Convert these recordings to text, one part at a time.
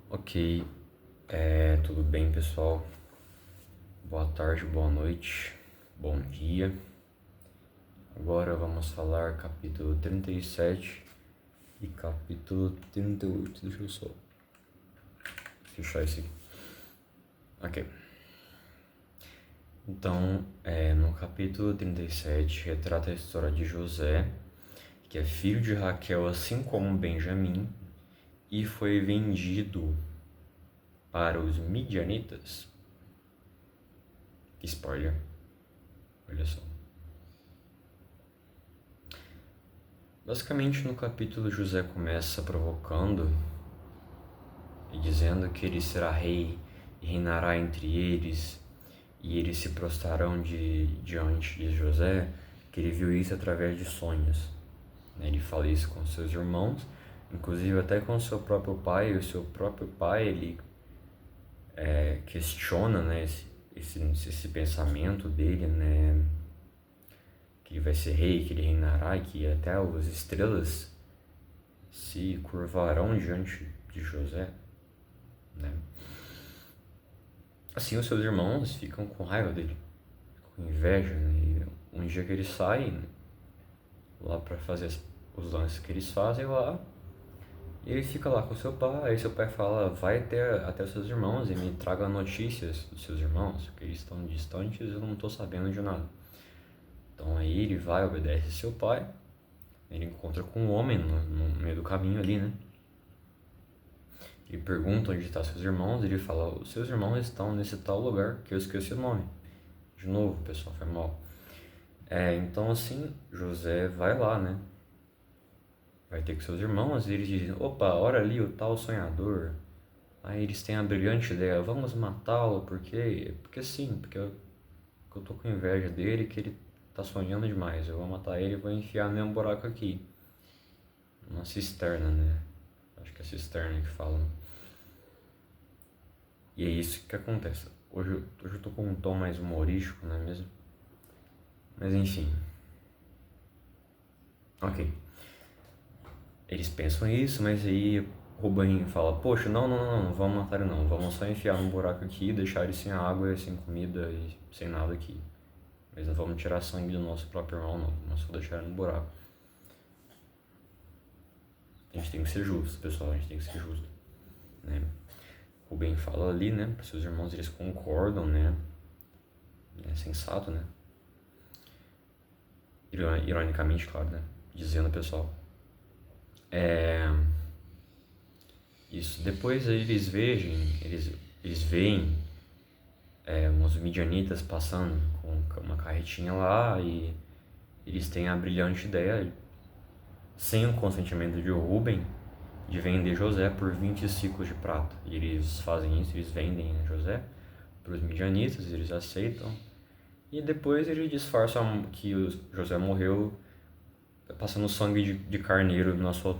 Ok, tudo bem, pessoal? Boa tarde, boa noite, bom dia. Agora vamos falar capítulo 37 e capítulo 38. Deixa eu só fechar esse aqui. Ok. Então, no capítulo 37 retrata a história de José, que é filho de Raquel, assim como Benjamim, e foi vendido para os midianitas. Spoiler, olha só. Basicamente, no capítulo, José começa provocando e dizendo que ele será rei e reinará entre eles, e eles se prostrarão diante de José, que ele viu isso através de sonhos. Ele fala isso com seus irmãos, inclusive até com seu próprio pai, e o seu próprio pai ele questiona, né, esse pensamento dele, né, que ele vai ser rei, que ele reinará, e que até as estrelas se curvarão diante de José, né? Assim, os seus irmãos ficam com raiva dele, com inveja, né? E um dia que eles saem lá para fazer os lances que eles fazem lá, e ele fica lá com seu pai, aí seu pai fala, vai até os seus irmãos e me traga notícias dos seus irmãos, que eles estão distantes e eu não estou sabendo de nada. Então aí ele vai, obedece seu pai, ele encontra com um homem no meio do caminho ali, né? Ele pergunta onde estão seus irmãos, ele fala, os seus irmãos estão nesse tal lugar, que eu esqueci o nome. De novo, pessoal, foi mal. Então assim, José vai lá, né? Vai ter com seus irmãos e eles dizem, opa, olha ali o tal sonhador. Aí eles têm a brilhante ideia, vamos matá-lo, porque sim, porque eu tô com inveja dele, que ele tá sonhando demais. Eu vou matar ele e vou enfiar no mesmo buraco aqui. Uma cisterna, né? Acho que é cisterna que falam. E é isso que acontece. Hoje eu tô com um tom mais humorístico, não é mesmo? Mas enfim. Ok. Eles pensam isso, mas aí Ruben fala, poxa, não vamos matar ele não. Vamos só enfiar num buraco aqui, deixar ele sem água, sem comida e sem nada aqui. Mas não vamos tirar sangue do nosso próprio irmão não. Vamos só deixar ele no buraco. A gente tem que ser justo, pessoal. A gente tem que ser justo, né? Ruben fala ali, né? Para seus irmãos, eles concordam, né? É sensato, né? Ironicamente, claro, né? Dizendo, pessoal. Isso. Depois eles veem uns midianitas passando com uma carretinha lá e eles têm a brilhante ideia, sem o consentimento de Ruben, de vender José por 20 ciclos de prata. E eles fazem isso, eles vendem José para os midianitas, eles aceitam. E depois eles disfarçam que o José morreu passando sangue de carneiro na sua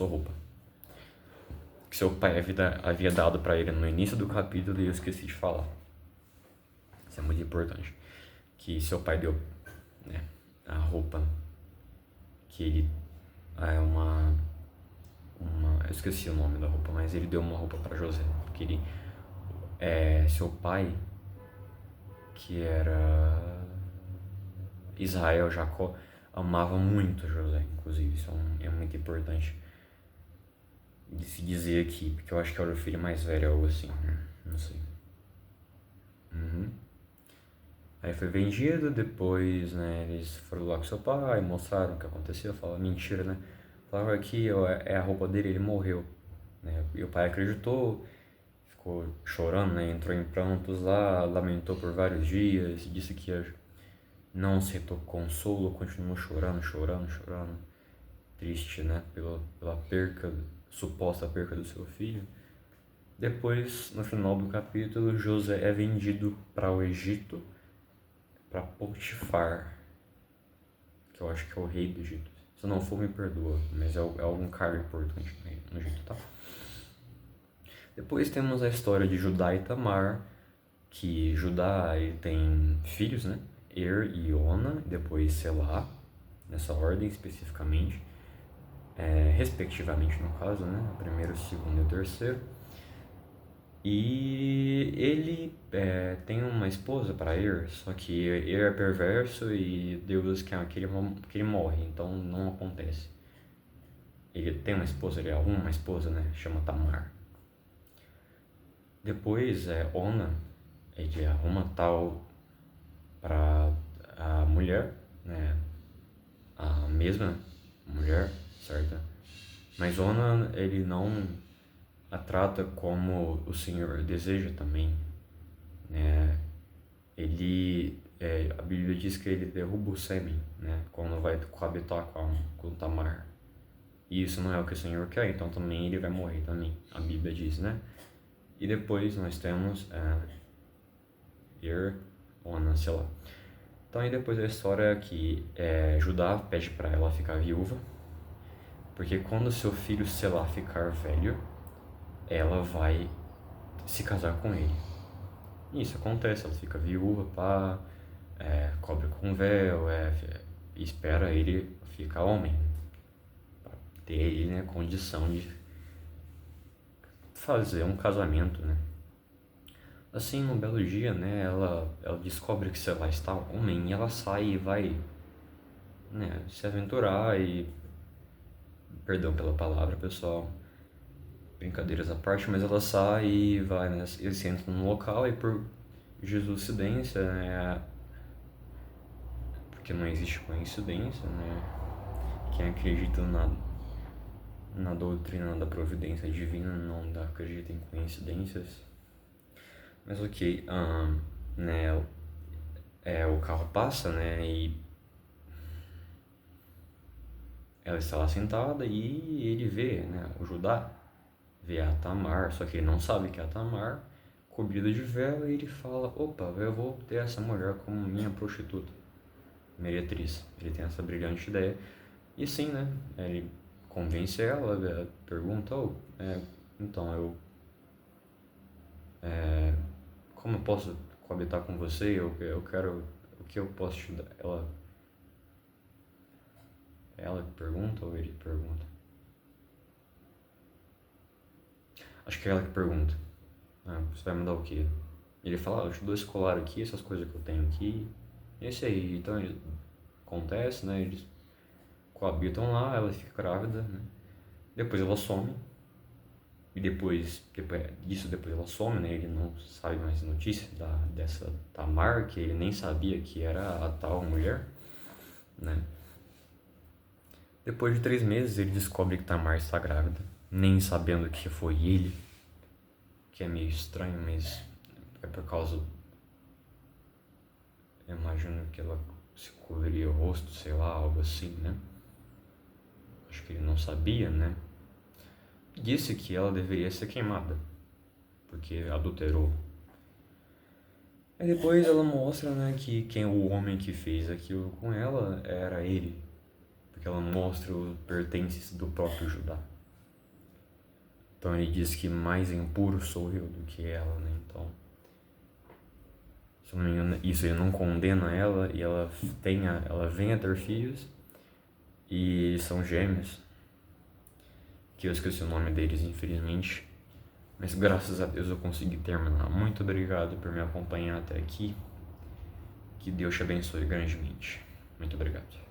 roupa. Que seu pai havia dado para ele no início do capítulo e eu esqueci de falar. Isso é muito importante. Que seu pai deu, né, a roupa que ele é eu esqueci o nome da roupa, mas ele deu uma roupa para José, porque ele seu pai, que era Israel, Jacó, amava muito José, inclusive isso é muito importante de se dizer aqui, porque eu acho que era o filho mais velho, algo assim, né? Não sei. Aí foi vendido, depois, né, eles foram lá com seu pai, mostraram o que aconteceu, falaram, mentira, né? Falaram aqui, é a roupa dele, ele morreu, né? E o pai acreditou, ficou chorando, né? Entrou em prantos lá, lamentou por vários dias, disse que não aceitou consolo, continuou chorando, triste, né? Pela suposta perca do seu filho. Depois, no final do capítulo, José é vendido para o Egito, para Potifar, que eu acho que é o rei do Egito. Se não for, me perdoa, mas é algum cargo importante no Egito, tá? Depois temos a história de Judá e Tamar, que Judá ele tem filhos, né? Er e Ona, depois Selá, nessa ordem especificamente, respectivamente no caso, né? O primeiro, o segundo e o terceiro. E ele tem uma esposa para Ir, só que Ir é perverso e Deus quer que ele morre, então não acontece. Ele tem uma esposa, ele arruma uma esposa, né? Chama Tamar. Depois, Ona, ele arruma tal para a mulher, né? A mesma mulher, certo? Mas Ona, ele não a trata como o Senhor deseja também, né? A Bíblia diz que ele derruba o sêmen, né? Quando vai coabitar com Tamar. E isso não é o que o Senhor quer, então também ele vai morrer também, a Bíblia diz, né? E depois nós temos Ona, sei lá. Então aí depois a história é que Judá pede para ela ficar viúva, porque quando seu filho Selá ficar velho, ela vai se casar com ele. E isso acontece, ela fica viúva, cobre com véu, e espera ele ficar homem, para ter ele, né, condição de fazer um casamento, né. Assim, num belo dia, né, ela descobre que Selá está homem e ela sai e vai, né, se aventurar e... Perdão pela palavra, pessoal, brincadeiras à parte, mas ela sai e vai, né, eles entram no local e por coincidência, né, porque não existe coincidência, né, quem acredita na doutrina da providência divina não acredita em coincidências, mas ok, né, o carro passa, né, e ela está lá sentada e ele vê, né, o Judá vê a Tamar, só que ele não sabe que é a Tamar, cobrida de véu, e ele fala, opa, eu vou ter essa mulher como minha prostituta, meretriz. Ele tem essa brilhante ideia, e sim, né, ele convence ela, pergunta, então como eu posso coabitar com você, eu quero, o que eu posso te dar? Ela que pergunta ou ele pergunta? Acho que é ela que pergunta. Você vai me dar o quê? Ele fala, eu te dou esse colar aqui, essas coisas que eu tenho aqui. Esse aí, então acontece, né? Eles coabitam lá, ela fica grávida, né? Depois ela some. E depois ela some, né? Ele não sabe mais notícia dessa Tamar, que ele nem sabia que era a tal mulher, né? Depois de 3 meses ele descobre que Tamar está grávida, nem sabendo que foi ele, que é meio estranho, mas é por causa... Eu imagino que ela se cobriria o rosto, sei lá, algo assim, né? Acho que ele não sabia, né? Disse que ela deveria ser queimada, porque adulterou. Aí depois ela mostra, né, que o homem que fez aquilo com ela era ele, porque ela mostra os pertences do próprio Judá. Então ele diz que mais impuro sou eu do que ela, né? Então, se eu não me engano, isso ele não condena ela e ela vem a ter filhos e são gêmeos, que eu esqueci o nome deles, infelizmente. Mas graças a Deus eu consegui terminar. Muito obrigado por me acompanhar até aqui. Que Deus te abençoe grandemente. Muito obrigado.